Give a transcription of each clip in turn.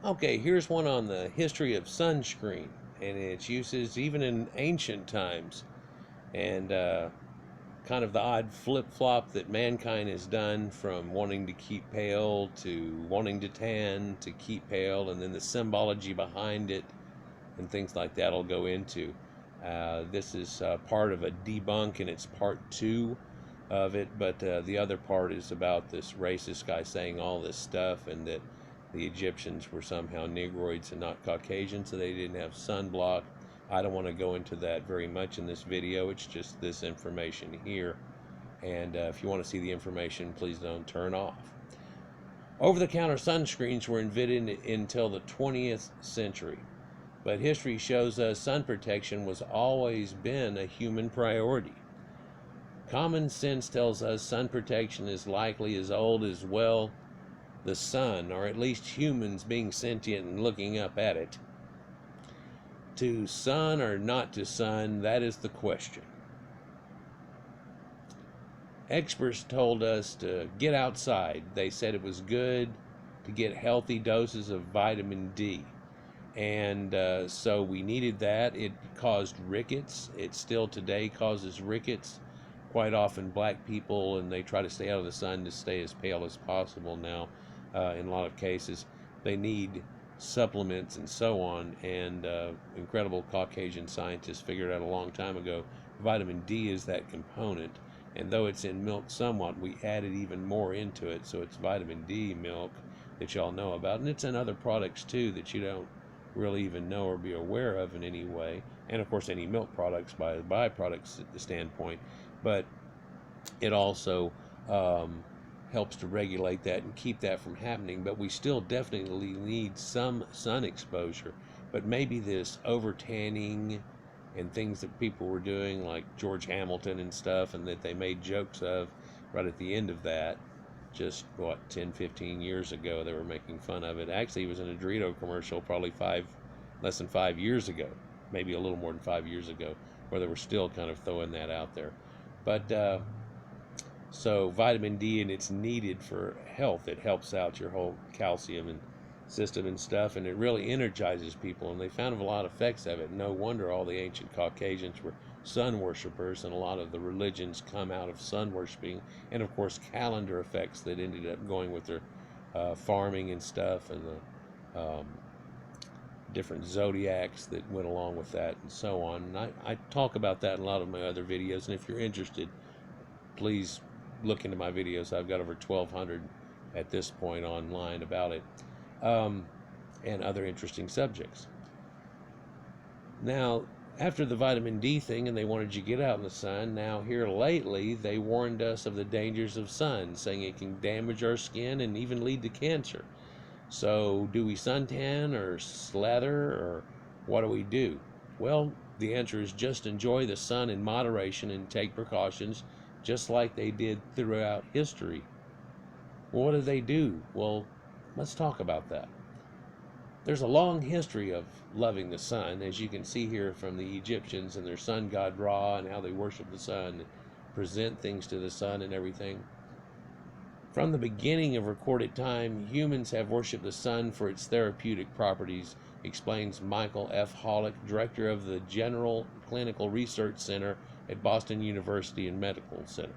Okay, here's one on the history of sunscreen and its uses even in ancient times, and kind of the odd flip flop that mankind has done from wanting to keep pale to wanting to tan to keep pale, and then the symbology behind it and things like that I'll go into. This is part of a debunk, and it's part two of it, but the other part is about this racist guy saying all this stuff and that the Egyptians were somehow Negroids and not Caucasian, so they didn't have sunblock. I don't want to go into that very much in this video. It's just this information here. And if you want to see the information, please don't turn off. Over-the-counter sunscreens were invented until the 20th century. But history shows us sun protection was always been a human priority. Common sense tells us sun protection is likely as old as, well, the sun, or at least humans being sentient and looking up at it. To sun or not to sun, that is the question. Experts told us to get outside. They said it was good to get healthy doses of vitamin D. And so we needed that. It caused rickets. It still today causes rickets. Quite often black people, and they try to stay out of the sun to stay as pale as possible now. In a lot of cases, they need supplements and so on, and incredible Caucasian scientists figured out a long time ago vitamin D is that component, and though it's in milk somewhat, we added even more into it, so it's vitamin D milk that y'all know about, and it's in other products too that you don't really even know or be aware of in any way, and of course any milk products by the byproducts standpoint, but it also helps to regulate that and keep that from happening. But we still definitely need some sun exposure. But maybe this over tanning and things that people were doing, like George Hamilton and stuff, and that they made jokes of right at the end of that, just what, 10-15 years ago, they were making fun of it. Actually, it was in a Dorito commercial probably less than 5 years ago, maybe a little more than 5 years ago, where they were still kind of throwing that out there. But so vitamin D, and it's needed for health. It helps out your whole calcium and system and stuff, and it really energizes people. And they found a lot of effects of it. No wonder all the ancient Caucasians were sun worshippers, and a lot of the religions come out of sun worshiping, and of course calendar effects that ended up going with their farming and stuff, and the different zodiacs that went along with that, and so on. And I talk about that in a lot of my other videos, and if you're interested, please look into my videos. I've got over 1,200 at this point online about it, and other interesting subjects. Now, after the vitamin D thing, and they wanted you to get out in the sun, now here lately they warned us of the dangers of sun, saying it can damage our skin and even lead to cancer. So do we suntan or slather, or what do we do? Well, the answer is just enjoy the sun in moderation and take precautions, just like they did throughout history. Well, what did they do? Well, let's talk about that. There's a long history of loving the sun, as you can see here from the Egyptians and their sun god Ra, and how they worship the sun, present things to the sun and everything. From the beginning of recorded time, humans have worshipped the sun for its therapeutic properties, explains Michael F. Hollick, director of the General Clinical Research Center at Boston University and Medical Center.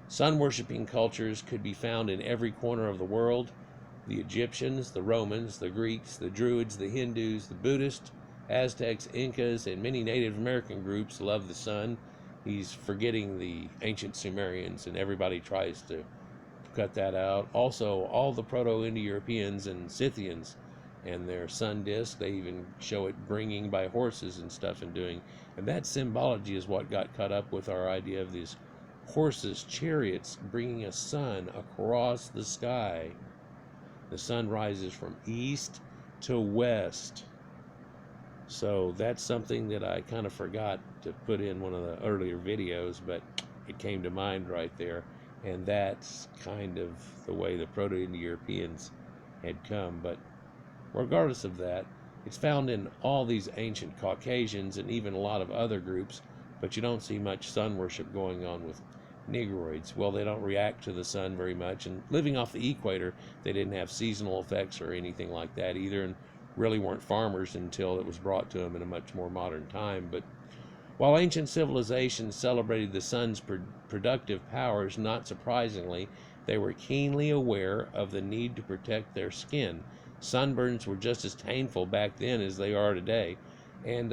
Sun-worshipping cultures could be found in every corner of the world. The Egyptians, the Romans, the Greeks, the Druids, the Hindus, the Buddhists, Aztecs, Incas, and many Native American groups love the sun. He's forgetting the ancient Sumerians, and everybody tries to cut that out. Also, all the Proto-Indo-Europeans and Scythians and their sun disk, they even show it bringing by horses and stuff and doing. And that symbology is what got caught up with our idea of these horses, chariots, bringing a sun across the sky. The sun rises from east to west. So that's something that I kind of forgot to put in one of the earlier videos, but it came to mind right there. And that's kind of the way the Proto-Indo-Europeans had come. But regardless of that, it's found in all these ancient Caucasians and even a lot of other groups, but you don't see much sun worship going on with Negroids. Well, they don't react to the sun very much, and living off the equator, they didn't have seasonal effects or anything like that either, and really weren't farmers until it was brought to them in a much more modern time. But while ancient civilizations celebrated the sun's productive powers, not surprisingly, they were keenly aware of the need to protect their skin. Sunburns were just as painful back then as they are today. And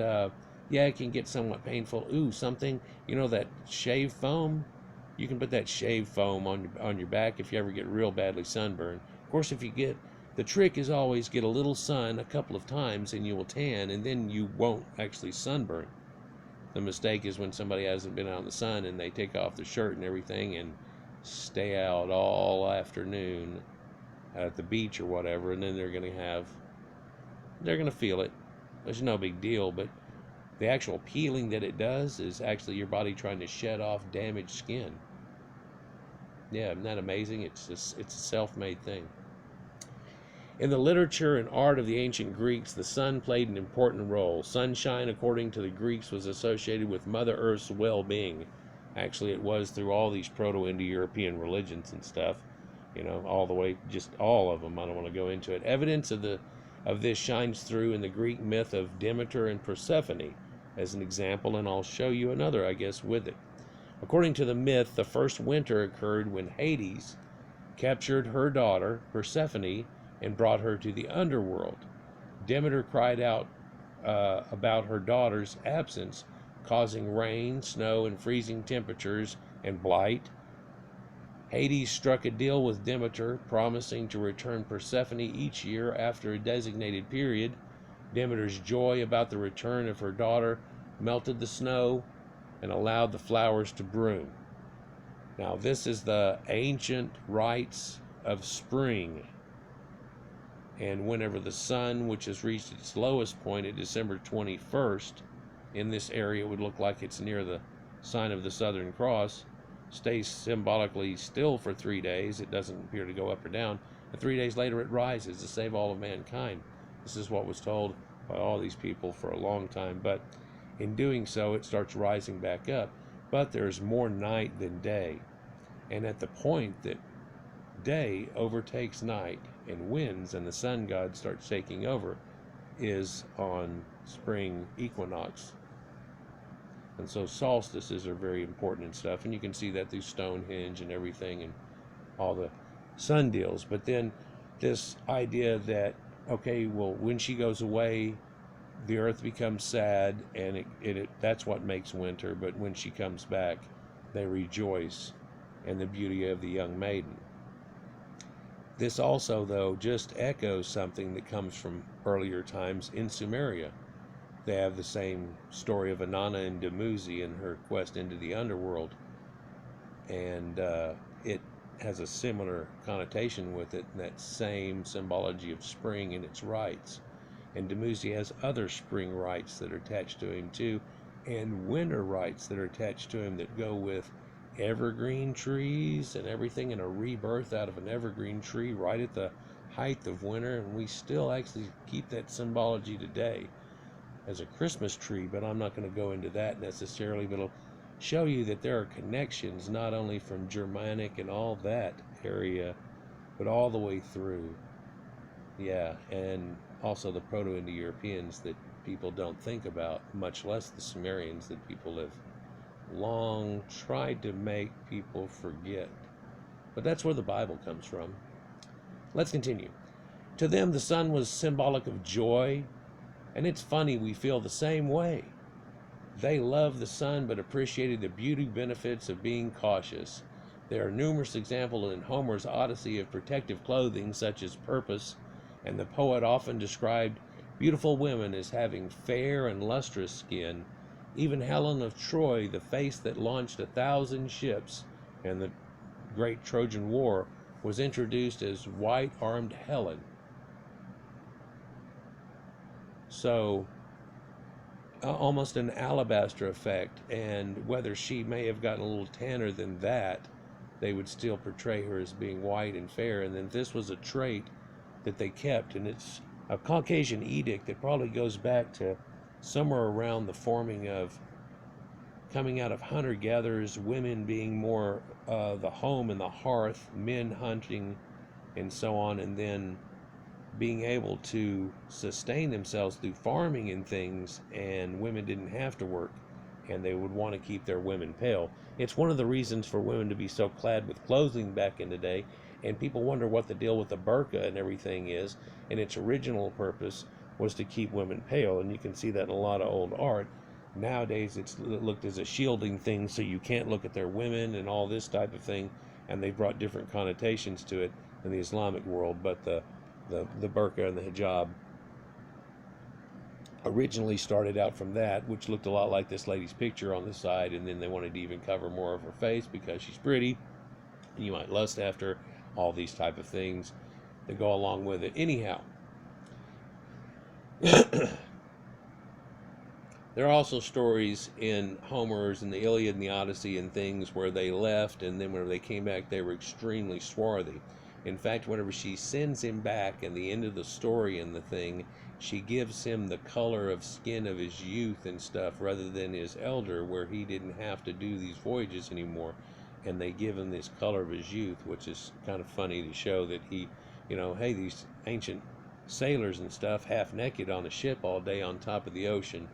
yeah, it can get somewhat painful. Ooh, something, that shave foam? You can put that shave foam on your back if you ever get real badly sunburned. Of course, the trick is always get a little sun a couple of times and you will tan, and then you won't actually sunburn. The mistake is when somebody hasn't been out in the sun and they take off their shirt and everything and stay out all afternoon at the beach or whatever, and then they're going to feel it. It's no big deal, but the actual peeling that it does is actually your body trying to shed off damaged skin. Yeah, isn't that amazing? It's a self-made thing. In the literature and art of the ancient Greeks, the sun played an important role. Sunshine, according to the Greeks, was associated with Mother Earth's well-being. Actually, it was through all these Proto-Indo-European religions and stuff, all the way, just all of them. I don't want to go into it. Evidence of this shines through in the Greek myth of Demeter and Persephone as an example, and I'll show you another, I guess, with it. According to the myth, the first winter occurred when Hades captured her daughter, Persephone, and brought her to the underworld. Demeter cried out about her daughter's absence, causing rain, snow, and freezing temperatures and blight. Hades struck a deal with Demeter, promising to return Persephone each year after a designated period. Demeter's joy about the return of her daughter melted the snow and allowed the flowers to bloom. Now, this is the ancient rites of spring. And whenever the sun, which has reached its lowest point at December 21st, in this area, it would look like it's near the sign of the Southern Cross, stays symbolically still for 3 days. It doesn't appear to go up or down. And 3 days later, it rises to save all of mankind. This is what was told by all these people for a long time. But in doing so, it starts rising back up. But there's more night than day. And at the point that day overtakes night and wins and the sun god starts taking over is on spring equinox. And so solstices are very important and stuff, and you can see that through Stonehenge and everything and all the sun deals. But then this idea that, okay, well, when she goes away, the earth becomes sad, and that's what makes winter. But when she comes back, they rejoice in the beauty of the young maiden. This also, though, just echoes something that comes from earlier times in Sumeria. They have the same story of Inanna and Dumuzi and her quest into the underworld. And it has a similar connotation with it, that same symbology of spring and its rites. And Dumuzi has other spring rites that are attached to him too, and winter rites that are attached to him that go with evergreen trees and everything, and a rebirth out of an evergreen tree right at the height of winter. And we still actually keep that symbology today as a Christmas tree, but I'm not going to go into that necessarily, but it'll show you that there are connections not only from Germanic and all that area, but all the way through. Yeah, and also the Proto-Indo-Europeans that people don't think about, much less the Sumerians that people have long tried to make people forget. But that's where the Bible comes from. Let's continue. To them, the sun was symbolic of joy, and it's funny, we feel the same way. They loved the sun but appreciated the beauty benefits of being cautious. There are numerous examples in Homer's Odyssey of protective clothing, such as purpose, and the poet often described beautiful women as having fair and lustrous skin. Even Helen of Troy, the face that launched 1,000 ships in the Great Trojan War, was introduced as white-armed Helen. So, almost an alabaster effect, and whether she may have gotten a little tanner than that, they would still portray her as being white and fair. And then this was a trait that they kept, and it's a Caucasian edict that probably goes back to somewhere around the forming of coming out of hunter-gatherers, women being more the home and the hearth, men hunting and so on, and then being able to sustain themselves through farming and things, and women didn't have to work, and they would want to keep their women pale. It's one of the reasons for women to be so clad with clothing back in the day, and people wonder what the deal with the burqa and everything is, and its original purpose was to keep women pale, and you can see that in a lot of old art. Nowadays it's looked as a shielding thing, so you can't look at their women and all this type of thing, and they've brought different connotations to it in the Islamic world. But the burqa and the hijab originally started out from that, which looked a lot like this lady's picture on the side, and then they wanted to even cover more of her face because she's pretty, and you might lust after, all these type of things that go along with it. Anyhow, there are also stories in Homer's and the Iliad and the Odyssey and things where they left, and then whenever they came back, they were extremely swarthy. In fact, whenever she sends him back in the end of the story and the thing, she gives him the color of skin of his youth and stuff rather than his elder, where he didn't have to do these voyages anymore. And they give him this color of his youth, which is kind of funny to show that he, hey, these ancient sailors and stuff, half naked on a ship all day on top of the ocean,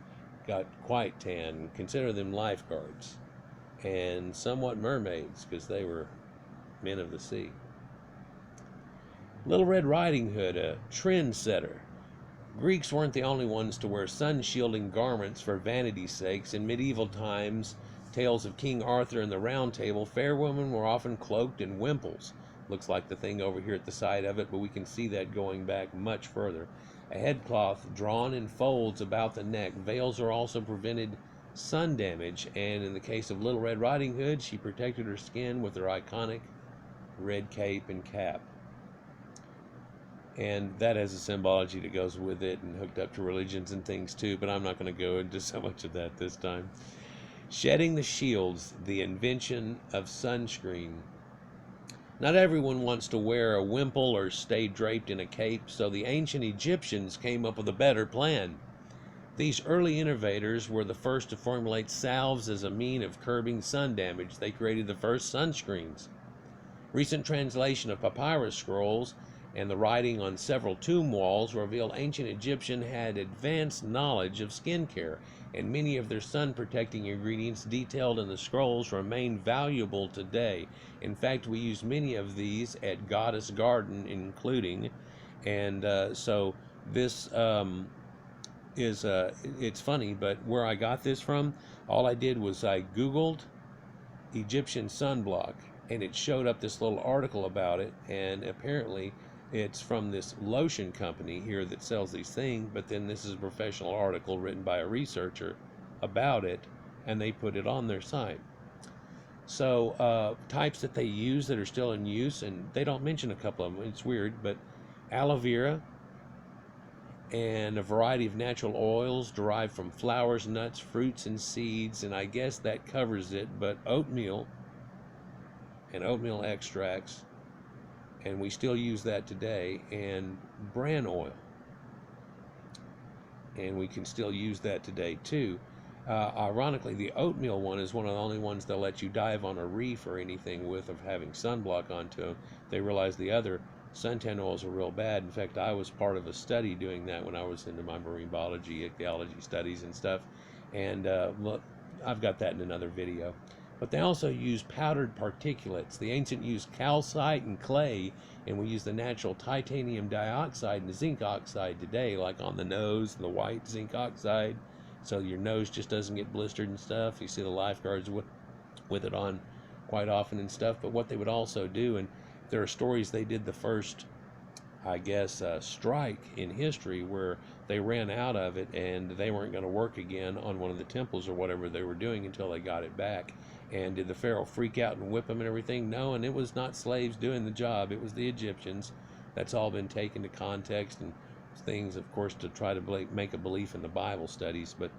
got quite tan. Consider them lifeguards and somewhat mermaids, because they were men of the sea. Little Red Riding Hood, a trendsetter. Greeks weren't the only ones to wear sun-shielding garments for vanity's sakes. In medieval times, tales of King Arthur and the Round Table, fair women were often cloaked in wimples. Looks like the thing over here at the side of it, but we can see that going back much further. A headcloth drawn in folds about the neck. Veils are also prevented sun damage, and in the case of Little Red Riding Hood, she protected her skin with her iconic red cape and cap. And that has a symbology that goes with it and hooked up to religions and things too, but I'm not going to go into so much of that this time. Shedding the shields, the invention of sunscreen. Not everyone wants to wear a wimple or stay draped in a cape, so the ancient Egyptians came up with a better plan. These early innovators were the first to formulate salves as a mean of curbing sun damage. They created the first sunscreens. Recent translation of papyrus scrolls and the writing on several tomb walls reveal ancient Egyptians had advanced knowledge of skincare, and many of their sun-protecting ingredients detailed in the scrolls remain valuable today. In fact, we use many of these at Goddess Garden, including, and so this is, it's funny, but where I got this from, all I did was I Googled Egyptian sunblock, and it showed up this little article about it, and apparently it's from this lotion company here that sells these things, but then this is a professional article written by a researcher about it, and they put it on their site. So types that they use that are still in use, and they don't mention a couple of them, it's weird, but aloe vera and a variety of natural oils derived from flowers, nuts, fruits, and seeds, and I guess that covers it, but oatmeal and oatmeal extracts, and we still use that today, and bran oil, and we can still use that today too. Ironically, the oatmeal one is one of the only ones they'll let you dive on a reef or anything with of having sunblock onto them. They realize the other suntan oils are real bad. In fact, I was part of a study doing that when I was into my marine biology, ichthyology studies and stuff, and look, I've got that in another video. But they also use powdered particulates. The ancient used calcite and clay, and we use the natural titanium dioxide and zinc oxide today, like on the nose, the white zinc oxide, so your nose just doesn't get blistered and stuff. You see the lifeguards with it on quite often and stuff. But what they would also do, and there are stories they did the first, I guess, strike in history where they ran out of it and they weren't going to work again on one of the temples or whatever they were doing until they got it back. And did the pharaoh freak out and whip them and everything? No, and it was not slaves doing the job. It was the Egyptians. That's all been taken to context and things, of course, to try to make a belief in the Bible studies. But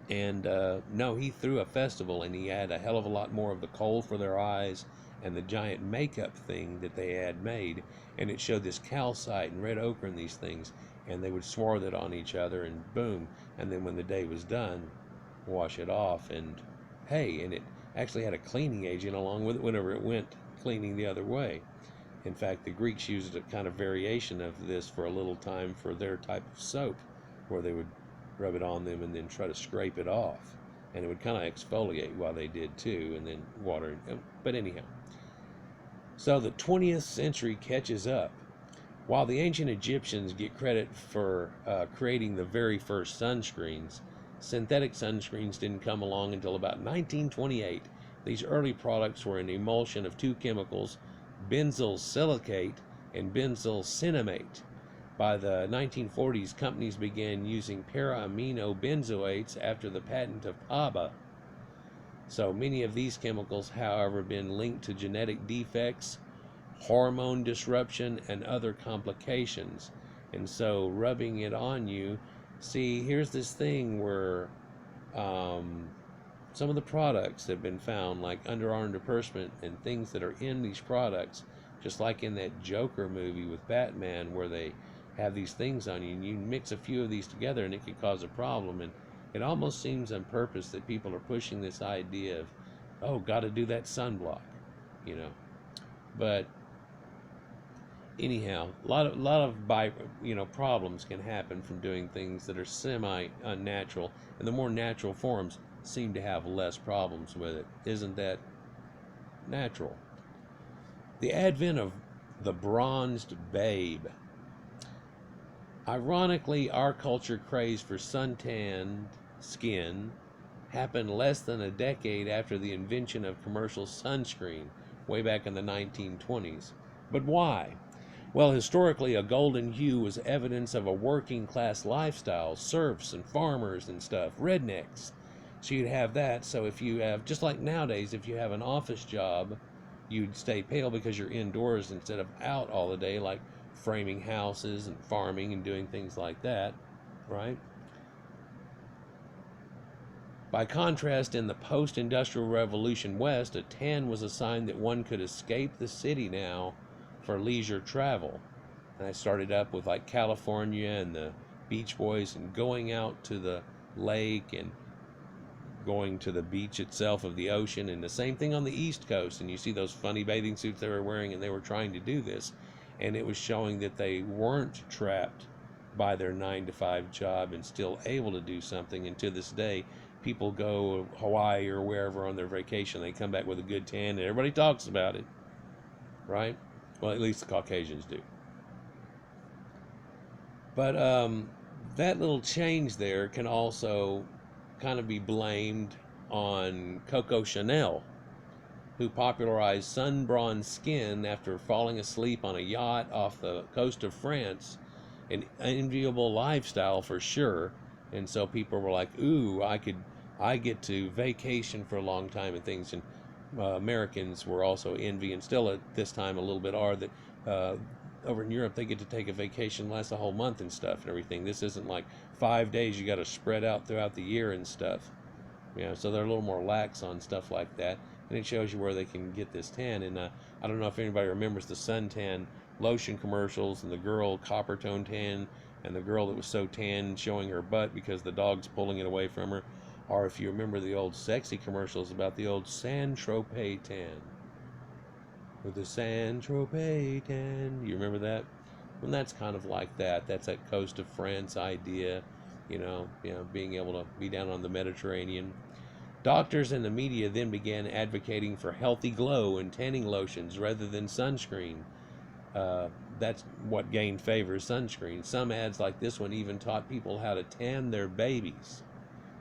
no, he threw a festival, and he had a hell of a lot more of the coal for their eyes and the giant makeup thing that they had made, and it showed this calcite and red ochre and these things, and they would swarth it on each other, and boom, and then when the day was done, wash it off. And hey, and it actually had a cleaning agent along with it whenever it went cleaning the other way. In fact, the Greeks used a kind of variation of this for a little time for their type of soap, where they would rub it on them and then try to scrape it off. And it would kind of exfoliate while they did too, and then water. But anyhow, so the 20th century catches up. While the ancient Egyptians get credit for creating the very first sunscreens, synthetic sunscreens didn't come along until about 1928. These early products were an emulsion of two chemicals, benzyl silicate and benzyl cinnamate. By the 1940s, companies began using para-amino benzoates after the patent of PABA. So many of these chemicals, however, have been linked to genetic defects, hormone disruption, and other complications. And so rubbing it on you, see, here's this thing where some of the products have been found, like underarm dispersion and things that are in these products, just like in that Joker movie with Batman, where they have these things on you, and you mix a few of these together and it could cause a problem. And it almost seems on purpose that people are pushing this idea of, oh, got to do that sunblock, you know. But anyhow, a lot of problems can happen from doing things that are semi unnatural, and the more natural forms seem to have less problems with it. Isn't that natural? The advent of the bronzed babe. Ironically, our culture craze for suntanned skin happened less than a decade after the invention of commercial sunscreen, way back in the 1920s. But why? Well, historically, a golden hue was evidence of a working class lifestyle, serfs and farmers and stuff, rednecks. So you'd have that. So if you have, just like nowadays, if you have an office job, you'd stay pale because you're indoors instead of out all the day, like framing houses and farming and doing things like that, right? By contrast, in the post-industrial revolution West, a tan was a sign that one could escape the city now for leisure travel. And I started up with like California and the Beach Boys and going out to the lake and going to the beach itself of the ocean, and the same thing on the East Coast. And you see those funny bathing suits they were wearing, and they were trying to do this. And it was showing that they weren't trapped by their 9-to-5 job and still able to do something. And to this day, people go to Hawaii or wherever on their vacation, they come back with a good tan, and everybody talks about it, right? Well, at least the Caucasians do. But that little change there can also kind of be blamed on Coco Chanel, who popularized sun-bronzed skin after falling asleep on a yacht off the coast of France. An enviable lifestyle for sure. And so people were like, ooh, I get to vacation for a long time and things. And Americans were also envy, and still at this time a little bit are, that over in Europe they get to take a vacation, last a whole month and stuff and everything. This isn't like 5 days you got to spread out throughout the year and stuff. You know, so they're a little more lax on stuff like that. And it shows you where they can get this tan. And I don't know if anybody remembers the suntan lotion commercials, and the girl copper tone tan, and the girl that was so tan showing her butt because the dog's pulling it away from her. Or if you remember the old sexy commercials about the old Saint-Tropez tan. With the Saint-Tropez tan. You remember that? And that's kind of like that. That's that coast of France idea, you know, being able to be down on the Mediterranean. Doctors and the media then began advocating for healthy glow and tanning lotions rather than sunscreen. That's what gained favor, sunscreen. Some ads like this one even taught people how to tan their babies.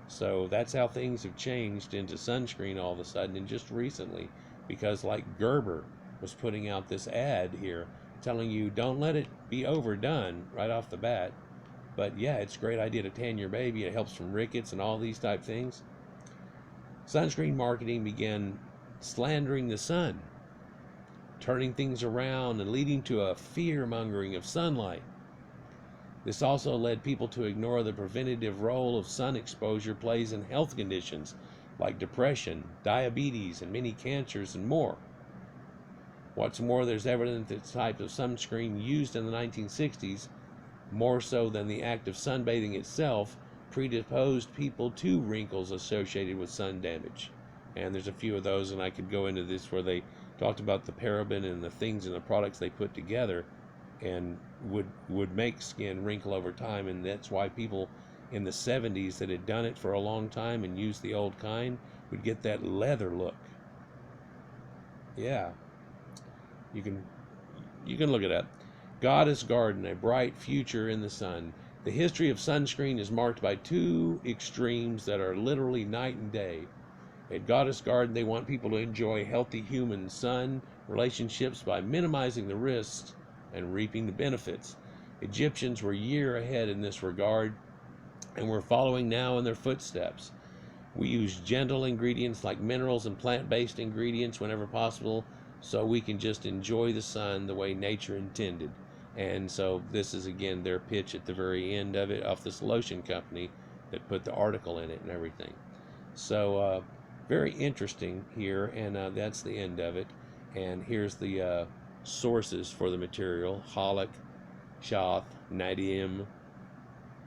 So that's how things have changed into sunscreen all of a sudden, and just recently, because like Gerber was putting out this ad here telling you don't let it be overdone right off the bat. But yeah, it's a great idea to tan your baby. It helps from rickets and all these type things. Sunscreen marketing began slandering the sun, turning things around and leading to a fear-mongering of sunlight. This also led people to ignore the preventative role of sun exposure plays in health conditions like depression, diabetes, and many cancers and more. What's more, there's evidence that types of sunscreen used in the 1960s, more so than the act of sunbathing itself, predisposed people to wrinkles associated with sun damage. And there's a few of those, and I could go into this where they talked about the paraben and the things and the products they put together and would make skin wrinkle over time. And that's why people in the 70s that had done it for a long time and used the old kind would get that leather look. Yeah, you can look it up. Goddess Garden, a bright future in the sun. The history of sunscreen is marked by two extremes that are literally night and day. At Goddess Garden, they want people to enjoy healthy human sun relationships by minimizing the risks and reaping the benefits. Egyptians were a year ahead in this regard, and we're following now in their footsteps. We use gentle ingredients like minerals and plant-based ingredients whenever possible, so we can just enjoy the sun the way nature intended. And so this is again their pitch at the very end of it, off this lotion company that put the article in it and everything. So very interesting here, and that's the end of it. And here's the sources for the material: Halak, Shath, Nadim,